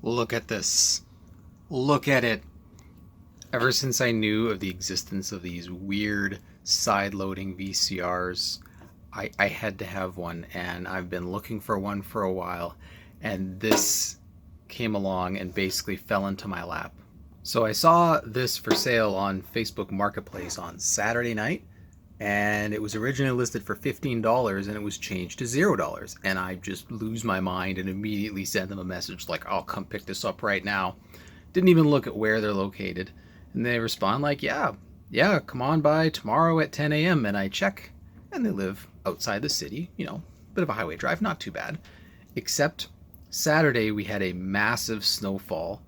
Look at this. Look at it. Ever since I knew of the existence of these weird side-loading VCRs, I had to have one, and I've been looking for one for a while, and this came along and basically fell into my lap. So I saw this for sale on Facebook Marketplace on Saturday night, and it was originally listed for $15 and it was changed to $0. And I just lose my mind and immediately sent them a message like, I'll come pick this up right now. Didn't even look at where they're located. And they respond like, yeah, come on by tomorrow at 10 a.m. And I check, and they live outside the city, bit of a highway drive, not too bad. Except Saturday we had a massive snowfall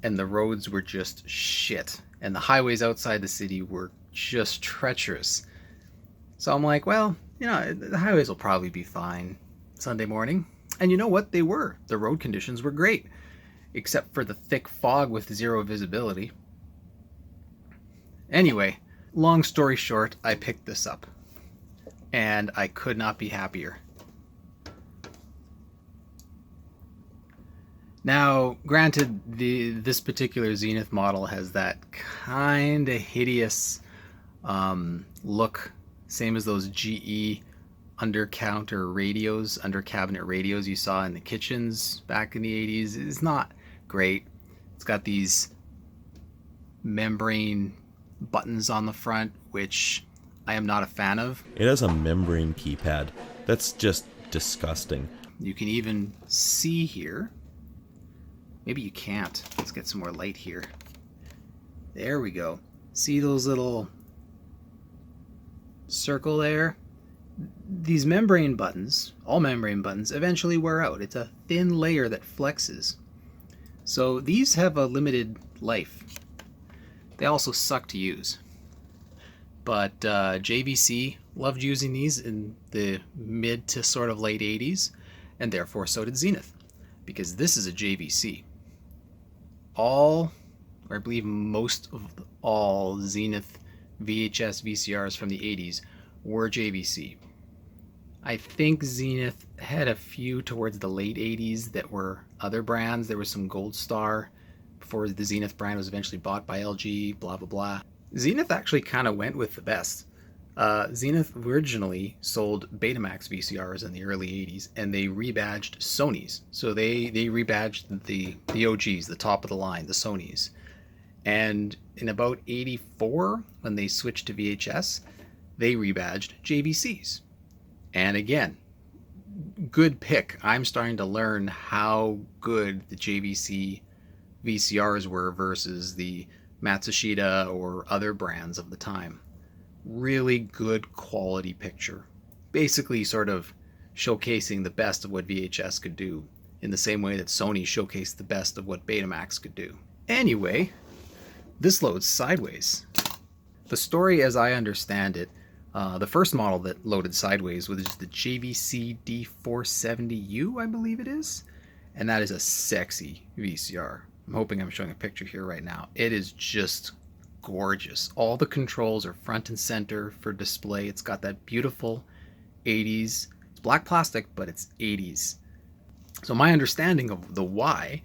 and the roads were just shit. And the highways outside the city were just treacherous. So I'm like, well, the highways will probably be fine Sunday morning. And you know what? They were. The road conditions were great, except for the thick fog with zero visibility. Anyway, long story short, I picked this up, and I could not be happier. Now, granted, this particular Zenith model has that kind of hideous look, same as those GE under cabinet radios you saw in the kitchens back in the 80s. It's not great. It's got these membrane buttons on the front, which I am not a fan of. It has a membrane keypad. That's just disgusting. You can even see here. Maybe you can't. Let's get some more light here. There we go. See those little circle there? These membrane buttons, all membrane buttons, eventually wear out. It's a thin layer that flexes. So these have a limited life. They also suck to use. But JVC loved using these in the mid to sort of late 80s, and therefore so did Zenith, because this is a JVC. All, or I believe most of all Zenith VHS VCRs from the 80s were JVC. I think Zenith had a few towards the late 80s that were other brands. There was some Gold Star before the Zenith brand was eventually bought by LG, blah, blah, blah. Zenith actually kind of went with the best. Zenith originally sold Betamax VCRs in the early 80s, and they rebadged Sonys. So they rebadged the OGs, the top of the line, the Sonys. And in about 84, when they switched to VHS, they rebadged JVCs. And again, good pick. I'm starting to learn how good the JVC VCRs were versus the Matsushita or other brands of the time. Really good quality picture. Basically sort of showcasing the best of what VHS could do in the same way that Sony showcased the best of what Betamax could do. Anyway, this loads sideways. The story as I understand it, the first model that loaded sideways was the JVC D470U, I believe it is. And that is a sexy VCR. I'm hoping I'm showing a picture here right now. It is just gorgeous. All the controls are front and center for display. It's got that beautiful 80s. It's black plastic, but it's 80s. So my understanding of the why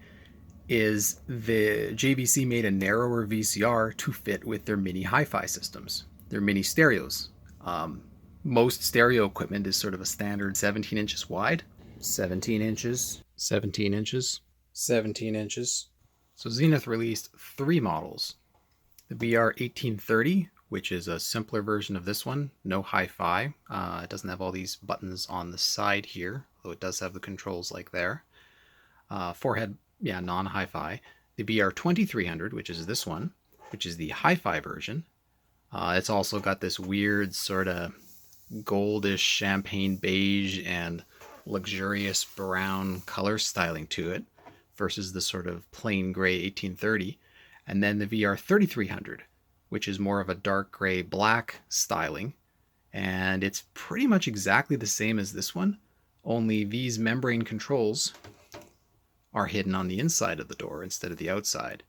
is the JVC made a narrower VCR to fit with their mini hi-fi systems, their mini stereos. Most stereo equipment is sort of a standard 17 inches wide, 17 inches, 17 inches, 17 inches. So Zenith released 3 models. The VR-1830, which is a simpler version of this one, no hi-fi. It doesn't have all these buttons on the side here, though it does have the controls like there. Forehead, non-hi-fi. The VR-2300, which is this one, which is the hi-fi version. It's also got this weird sort of goldish champagne beige and luxurious brown color styling to it versus the sort of plain gray 1830. And then the VR-3300, which is more of a dark gray black styling. And it's pretty much exactly the same as this one, only these membrane controls are hidden on the inside of the door instead of the outside.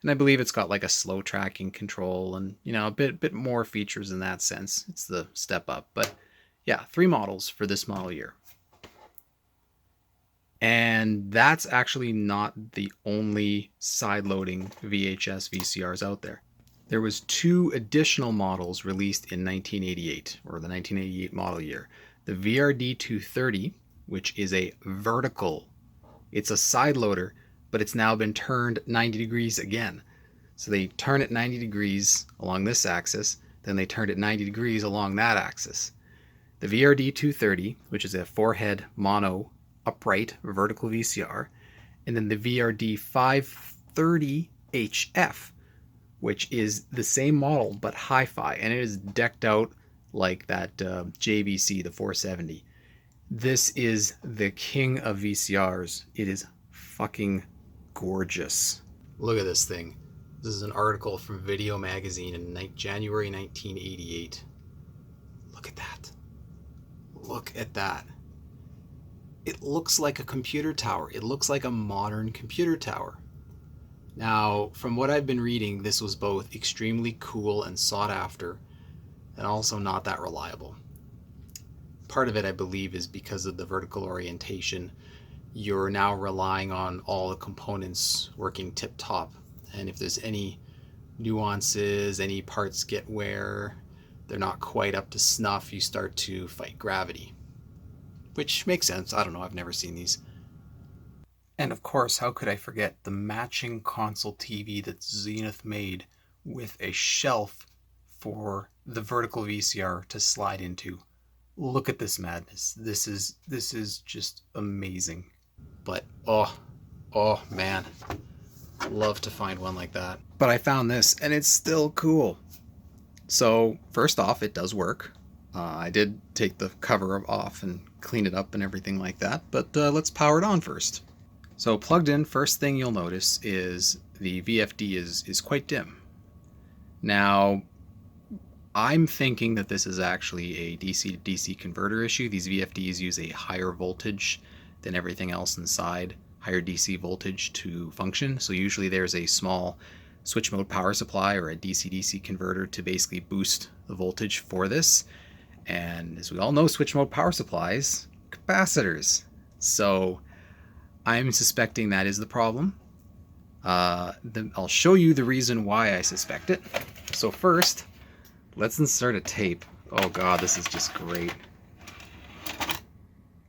And I believe it's got like a slow tracking control and, a bit more features in that sense. It's the step up. But yeah, 3 models for this model year. And that's actually not the only side-loading VHS VCRs out there. There was 2 additional models released in 1988, or the 1988 model year. The VRD-230, which is a vertical, it's a side loader, but it's now been turned 90 degrees again. So they turn it 90 degrees along this axis, then they turned it 90 degrees along that axis. The VRD-230, which is a 4-head mono upright vertical VCR, and then the VRD-530HF, which is the same model but hi-fi, and it is decked out like that JVC, the 470. This is the king of VCRs. It is fucking gorgeous. Look at this thing. This is an article from Video Magazine in January 1988. Look at that. Look at that. It looks like a computer tower. It looks like a modern computer tower. Now, from what I've been reading, this was both extremely cool and sought after, and also not that reliable. Part of it, I believe, is because of the vertical orientation. You're now relying on all the components working tip-top, and if there's any nuances, any parts get wear, they're not quite up to snuff, you start to fight gravity. Which makes sense. I don't know, I've never seen these. And of course, how could I forget the matching console TV that Zenith made with a shelf for the vertical VCR to slide into. Look at this madness. This is just amazing. But oh man, love to find one like that. But I found this and it's still cool. So first off, it does work. I did take the cover off and clean it up and everything like that, but let's power it on first. So plugged in, first thing you'll notice is the VFD is quite dim. Now, I'm thinking that this is actually a DC to DC converter issue. These VFDs use a higher voltage than everything else inside, higher DC voltage to function. So usually there's a small switch mode power supply or a DC-DC converter to basically boost the voltage for this. And as we all know, switch mode power supplies, capacitors. So I'm suspecting that is the problem. I'll show you the reason why I suspect it. So first, let's insert a tape. Oh god, this is just great.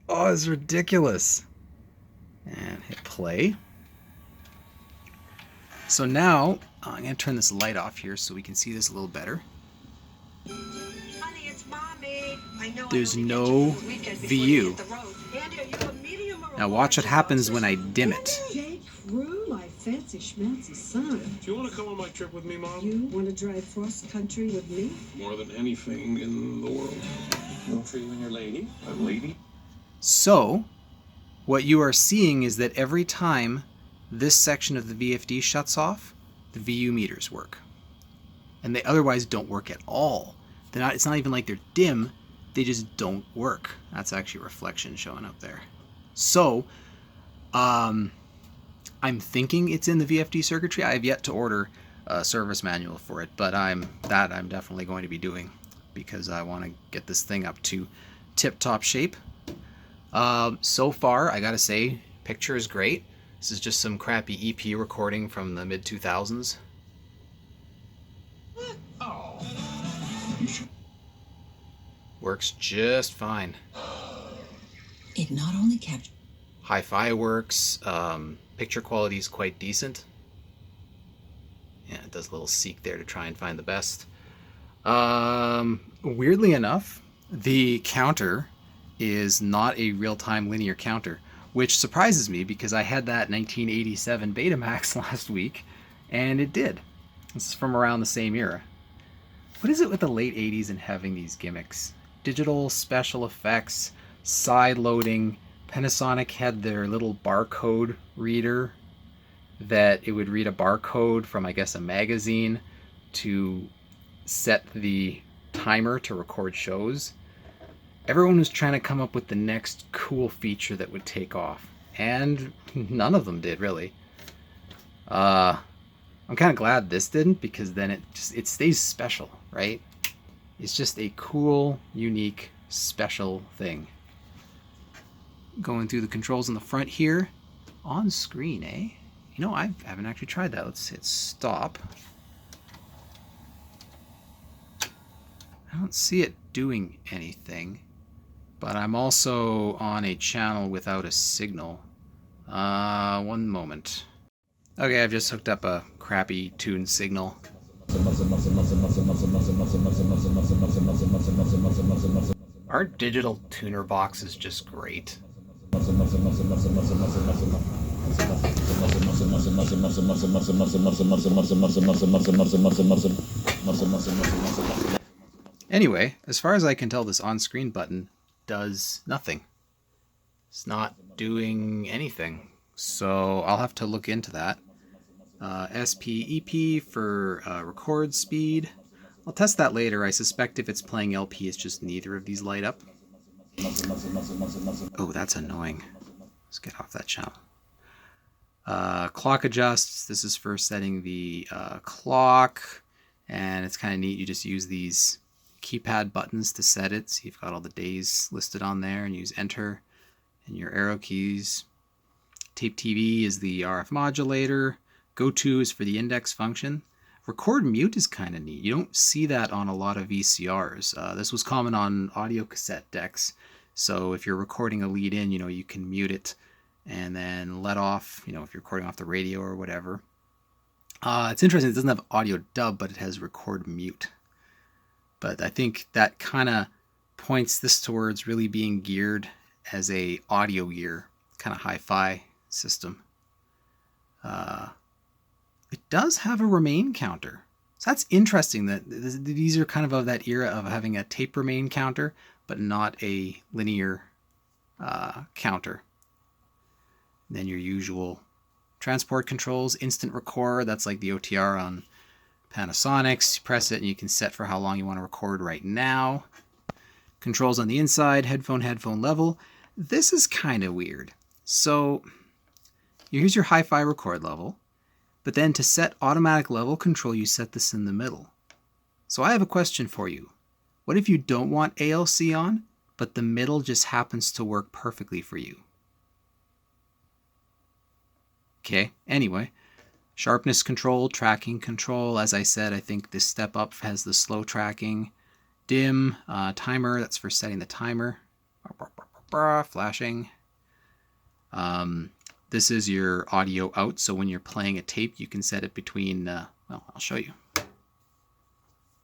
Oh, it's ridiculous. And hit play. So now, I'm going to turn this light off here so we can see this a little better. Honey, it's Mommy. There's no VU. Now watch what happens when I dim it. My fancy schmancy son. Do you want to come on my trip with me, Mom? You want to drive cross country with me? More than anything in the world. No for you and your lady? A lady? So, what you are seeing is that every time this section of the VFD shuts off, the VU meters work. And they otherwise don't work at all. It's not even like they're dim, they just don't work. That's actually a reflection showing up there. So, I'm thinking it's in the VFD circuitry. I have yet to order a service manual for it, but I'm definitely going to be doing because I want to get this thing up to tip-top shape. So far, I gotta say, picture is great. This is just some crappy EP recording from the mid-2000s. Oh. Works just fine. It not only captures Hi-fi works. Picture quality is quite decent. Yeah, it does a little seek there to try and find the best. Weirdly enough, the counter is not a real-time linear counter, which surprises me because I had that 1987 Betamax last week, and it did. This is from around the same era. What is it with the late 80s and having these gimmicks? Digital special effects, side loading. Panasonic had their little barcode reader that it would read a barcode from, I guess, a magazine to set the timer to record shows. Everyone was trying to come up with the next cool feature that would take off, and none of them did, really. I'm kind of glad this didn't, because then it stays special, right? It's just a cool, unique, special thing. going through the controls on the front here. On screen, eh? You know, I haven't actually tried that. Let's hit stop. I don't see it doing anything, but I'm also on a channel without a signal. One moment. Okay, I've just hooked up a crappy tune signal. Our digital tuner box is just great. Anyway, as far as I can tell, this on-screen button does nothing. It's not doing anything. So I'll have to look into that. SP/EP for record speed. I'll test that later. I suspect if it's playing LP, it's just neither of these light up. Oh, that's annoying. Let's get off that channel. Clock adjusts. This is for setting the clock. And it's kind of neat. You just use these keypad buttons to set it. So you've got all the days listed on there, and use enter and your arrow keys. Tape TV is the RF modulator. Go to is for the index function. Record mute is kind of neat. You don't see that on a lot of VCRs. This was common on audio cassette decks. So if you're recording a lead in, you can mute it and then let off, if you're recording off the radio or whatever. It's interesting. It doesn't have audio dub, but it has record mute. But I think that kind of points this towards really being geared as a audio gear, kind of hi-fi system. It does have a remain counter. So that's interesting that these are kind of that era of having a tape remain counter, but not a linear counter. And then your usual transport controls, instant record, that's like the OTR on Panasonics. You press it and you can set for how long you want to record right now. Controls on the inside, headphone level. This is kind of weird. So here's your hi-fi record level. But then to set automatic level control, you set this in the middle. So I have a question for you. What if you don't want ALC on, but the middle just happens to work perfectly for you? Okay, anyway. Sharpness control, tracking control. As I said, I think this step up has the slow tracking. Dim, timer, that's for setting the timer. Flashing. This is your audio out, so when you're playing a tape, you can set it between, I'll show you.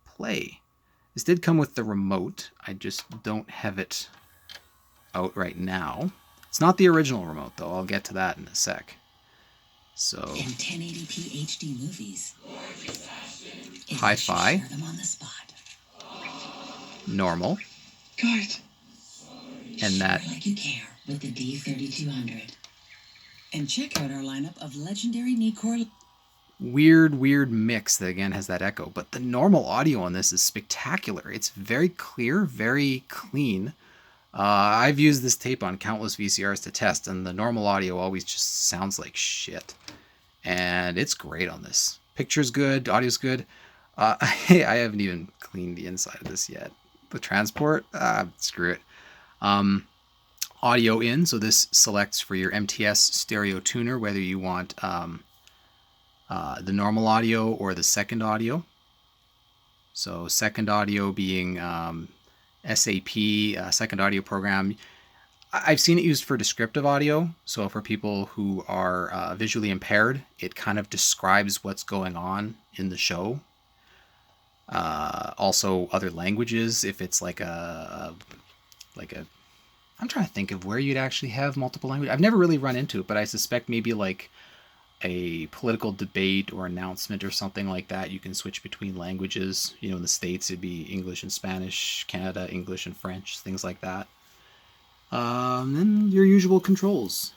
Play. This did come with the remote. I just don't have it out right now. It's not the original remote, though. I'll get to that in a sec. So, In 1080p HD movies. Hi-fi. Share them on the spot. Normal. Guys. And that Share like you care with the D3200. And check out our lineup of legendary Nikkor. weird mix that again has that echo. But the normal audio on this is spectacular. It's very clear, very clean. I've used this tape on countless VCRs to test, and the normal audio always just sounds like shit. And it's great on this. Picture's good, audio's good. I haven't even cleaned the inside of this yet. The transport, screw it. Audio in, so this selects for your MTS stereo tuner whether you want the normal audio or the second audio. So second audio being SAP, second audio program. I've seen it used for descriptive audio. So for people who are visually impaired, it kind of describes what's going on in the show. Also other languages, if it's like a I'm trying to think of where you'd actually have multiple languages. I've never really run into it, but I suspect maybe like a political debate or announcement or something like that. You can switch between languages. You know, in the States, it'd be English and Spanish, Canada, English and French, things like that. Then your usual controls.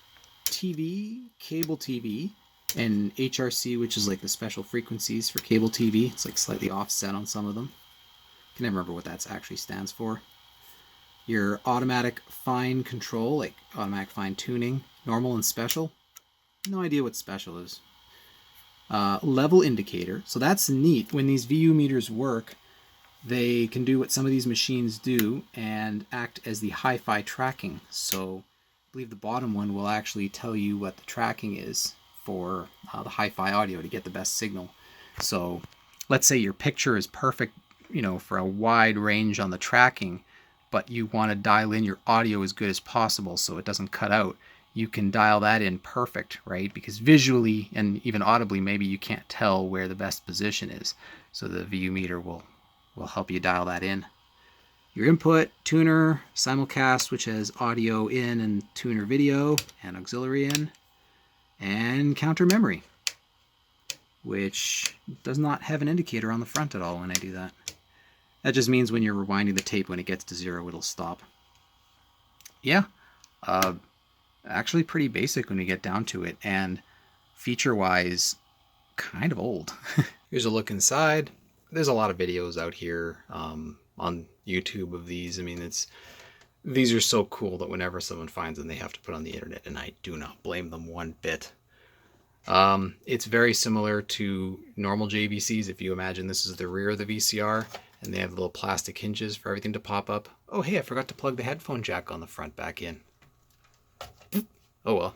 TV, cable TV, and HRC, which is like the special frequencies for cable TV. It's like slightly offset on some of them. I can never remember what that actually stands for. Your automatic fine control, like automatic fine tuning, normal and special. No idea what special is. Level indicator. So that's neat. When these VU meters work, they can do what some of these machines do and act as the hi-fi tracking. So believe the bottom one will actually tell you what the tracking is for the hi-fi audio to get the best signal. So let's say your picture is perfect, you know, for a wide range on the tracking, but you want to dial in your audio as good as possible so it doesn't cut out. You can dial that in perfect, right? Because visually and even audibly, maybe you can't tell where the best position is. So the VU meter will help you dial that in. Your input, tuner, simulcast, which has audio in and tuner video and auxiliary in, and counter memory, which does not have an indicator on the front at all when I do that. That just means when you're rewinding the tape, when it gets to 0, it'll stop. Yeah, actually pretty basic when you get down to it, and feature-wise, kind of old. Here's a look inside. There's a lot of videos out here on YouTube of these. I mean, these are so cool that whenever someone finds them, they have to put on the internet, and I do not blame them one bit. It's very similar to normal JVCs. If you imagine this is the rear of the VCR, and they have little plastic hinges for everything to pop up. Oh, hey, I forgot to plug the headphone jack on the front back in. Oh well.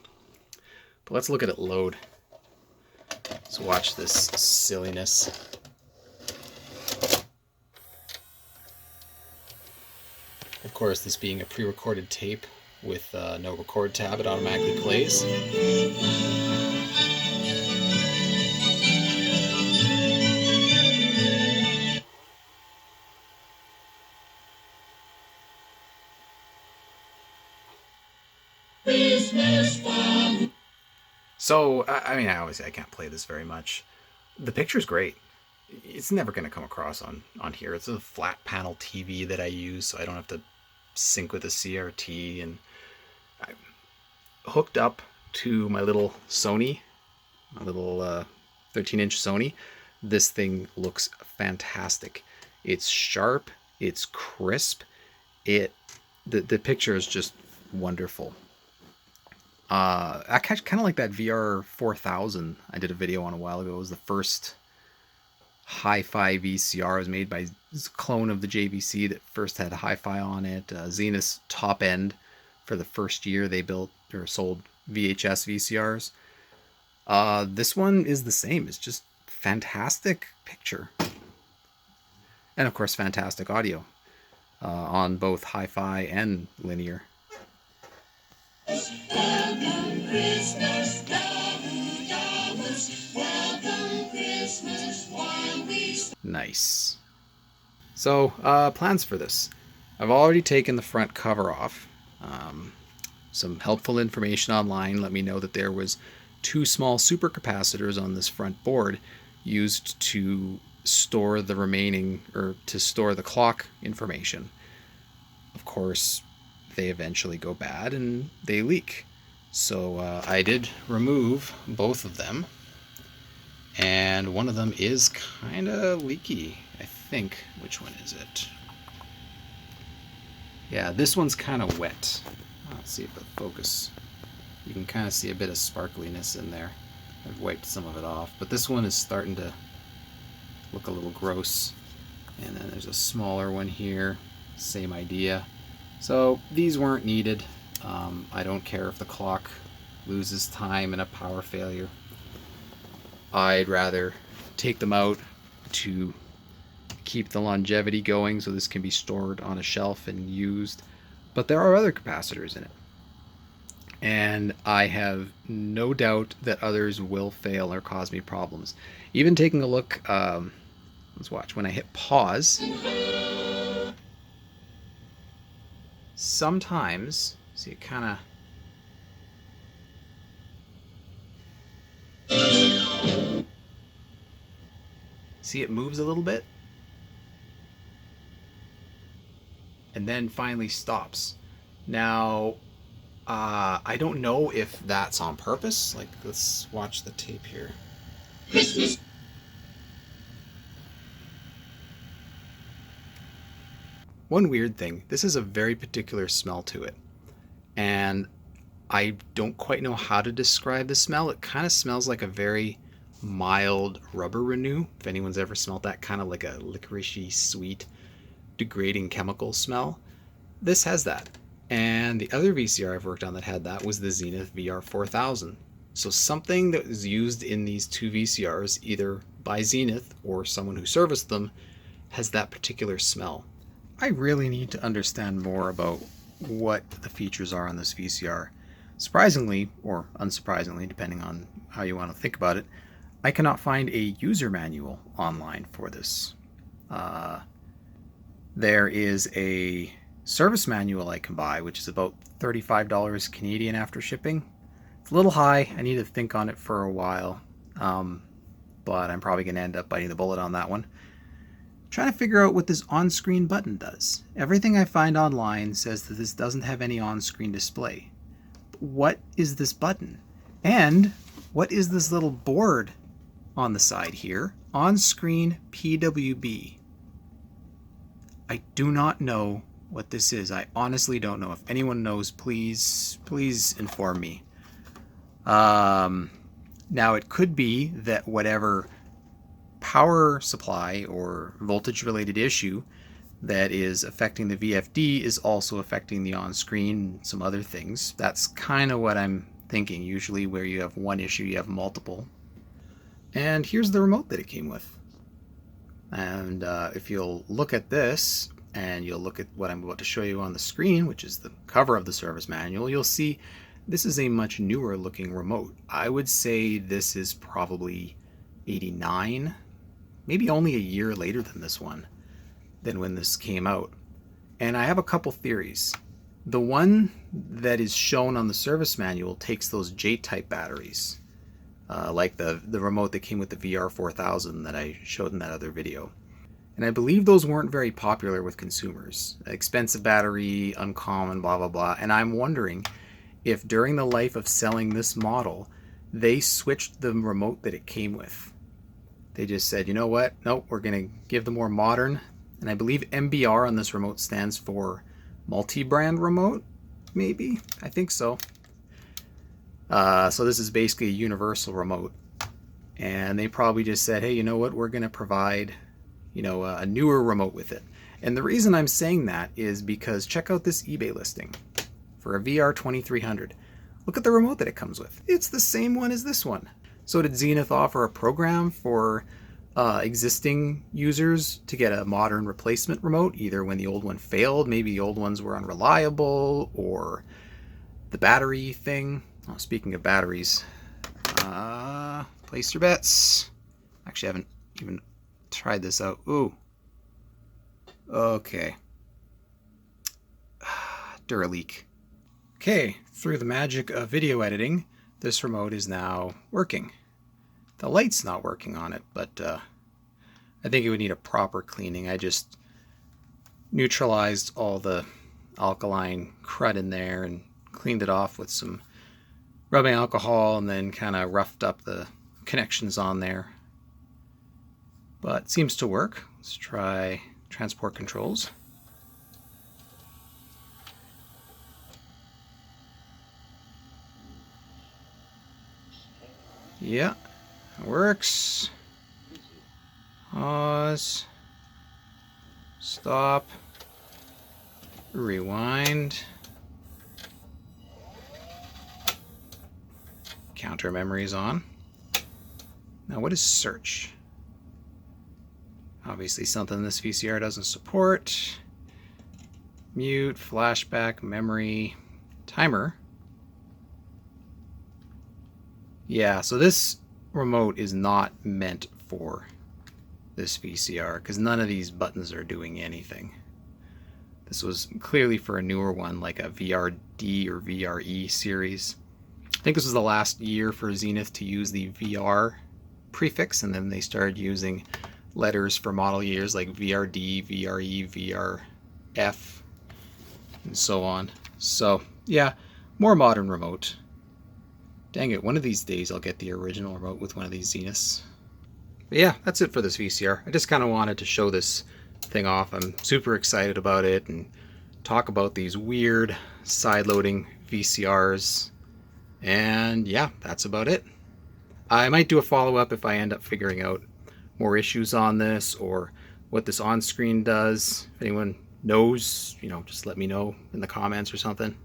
But let's look at it load. Let's watch this silliness. Of course, this being a pre-recorded tape with no record tab, it automatically plays. So, I mean, I can't play this very much. The picture's great. It's never going to come across on here. It's a flat panel TV that I use, so I don't have to sync with a CRT. And I'm hooked up to my little Sony, my little 13-inch Sony. This thing looks fantastic. It's sharp. It's crisp. The picture is just wonderful. I kind of like that VR-4000 I did a video on a while ago. It was the first hi-fi VCR. It was made by this clone of the JVC that first had hi-fi on it. Zenith's top end for the first year they built or sold VHS VCRs. This one is the same. It's just fantastic picture. And of course, fantastic audio on both hi-fi and linear. Welcome Christmas, welcome Christmas while we... Nice. So, plans for this. I've already taken the front cover off. Some helpful information online let me know that there was 2 small supercapacitors on this front board used to store the remaining, or to store the clock information. Of course, they eventually go bad and they leak. So I did remove both of them, and one of them is kind of leaky, I think. Which one is it? Yeah, this one's kind of wet. Let's see if the focus, you can kind of see a bit of sparkliness in there. I've wiped some of it off, but this one is starting to look a little gross. And then there's a smaller one here, same idea. So these weren't needed. I don't care if the clock loses time in a power failure. I'd rather take them out to keep the longevity going, so this can be stored on a shelf and used. But there are other capacitors in it, and I have no doubt that others will fail or cause me problems. Even taking a look, let's watch. When I hit pause, sometimes, see, it kind of, see, it moves a little bit and then finally stops. Now, I don't know if that's on purpose. Like, let's watch the tape here. One weird thing, this has a very particular smell to it, and I don't quite know how to describe the smell. It kind of smells like a very mild rubber renew, if anyone's ever smelled that, kind of like a licoricey, sweet, degrading chemical smell. This has that, And the other VCR I've worked on that had that was the Zenith VR-4000. So something that was used in these two VCRs, either by Zenith or someone who serviced them, has that particular smell. I really need to understand more about what the features are on this VCR. Surprisingly, or unsurprisingly, depending on how you want to think about it, I cannot find a user manual online for this. There is a service manual I can buy, which is about $35 Canadian after shipping. It's a little high. I need to think on it for a while, but I'm probably going to end up biting the bullet on that one. Trying to figure out what this on-screen button does. Everything I find online says that this doesn't have any on-screen display. But what is this button? And what is this little board on the side here? On-screen PWB. I do not know what this is. I honestly don't know. If anyone knows, please inform me. Now it could be that whatever power supply or voltage related issue that is affecting the VFD is also affecting the on-screen and some other things. That's kind of what I'm thinking. Usually where you have one issue, you have multiple. And here's the remote that it came with. And if you'll look at this and you'll look at what I'm about to show you on the screen, which is the cover of the service manual, you'll see this is a much newer looking remote. I would say this is probably 89, maybe only a year later than this one, than when this came out. And I have a couple theories. The one that is shown on the service manual takes those J-type batteries, like the remote that came with the VR-4000 that I showed in that other video. And I believe those weren't very popular with consumers. Expensive battery, uncommon, blah, blah, blah. And I'm wondering if during the life of selling this model, they switched the remote that it came with. They just said, you know what? Nope, we're going to give the more modern. And I believe MBR on this remote stands for multi-brand remote, maybe? I think so. So this is basically a universal remote. And they probably just said, hey, you know what? We're going to provide, a newer remote with it. And the reason I'm saying that is because check out this eBay listing for a VR-2300. Look at the remote that it comes with. It's the same one as this one. So did Zenith offer a program for existing users to get a modern replacement remote, either when the old one failed, maybe the old ones were unreliable, or the battery thing? Oh, speaking of batteries, place your bets. Actually, I haven't even tried this out. Ooh. Okay. Duraleak. Okay, through the magic of video editing, this remote is now working. The light's not working on it, but I think it would need a proper cleaning. I just neutralized all the alkaline crud in there and cleaned it off with some rubbing alcohol and then kind of roughed up the connections on there. But it seems to work. Let's try transport controls. Yeah, it works. Pause. Stop. Rewind. Counter memory is on. Now what is search? Obviously something this VCR doesn't support. Mute, flashback, memory, timer. Yeah, so this remote is not meant for this VCR because none of these buttons are doing anything. This was clearly for a newer one, like a VRD or VRE series. I think this was the last year for Zenith to use the VR prefix, and then they started using letters for model years like VRD, VRE, VRF, and so on. So yeah, more modern remote. Dang it, one of these days I'll get the original remote with one of these Zeniths. But yeah, that's it for this VCR. I just kind of wanted to show this thing off. I'm super excited about it and talk about these weird side-loading VCRs. And yeah, that's about it. I might do a follow-up if I end up figuring out more issues on this or what this on-screen does. If anyone knows, just let me know in the comments or something.